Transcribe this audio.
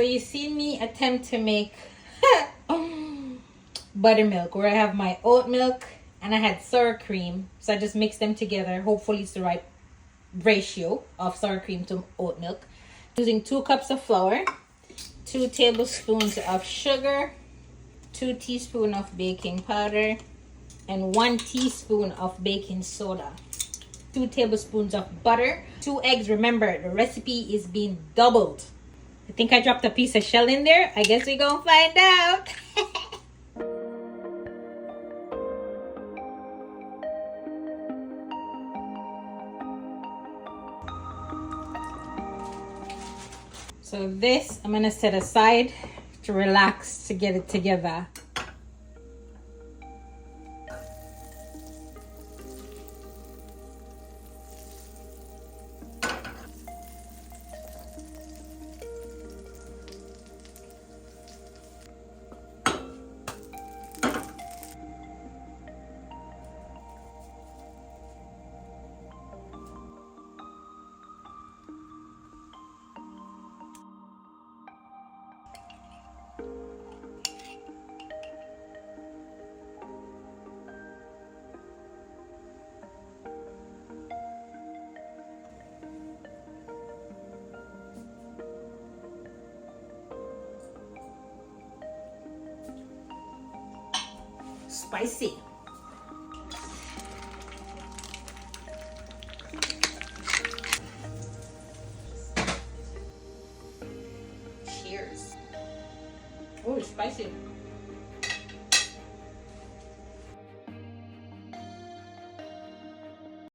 you see me attempt to make buttermilk, where I have my oat milk and I had sour cream. So I just mix them together. Hopefully it's the right ratio of sour cream to oat milk. Using 2 cups of flour, 2 tablespoons of sugar, 2 teaspoons of baking powder, and 1 teaspoon of baking soda. 2 tablespoons of butter, 2 eggs. Remember, the recipe is being doubled. I think I dropped a piece of shell in there. I guess we're gonna find out. So this I'm gonna set aside to relax, to get it together. Spicy. Cheers. Oh, it's spicy.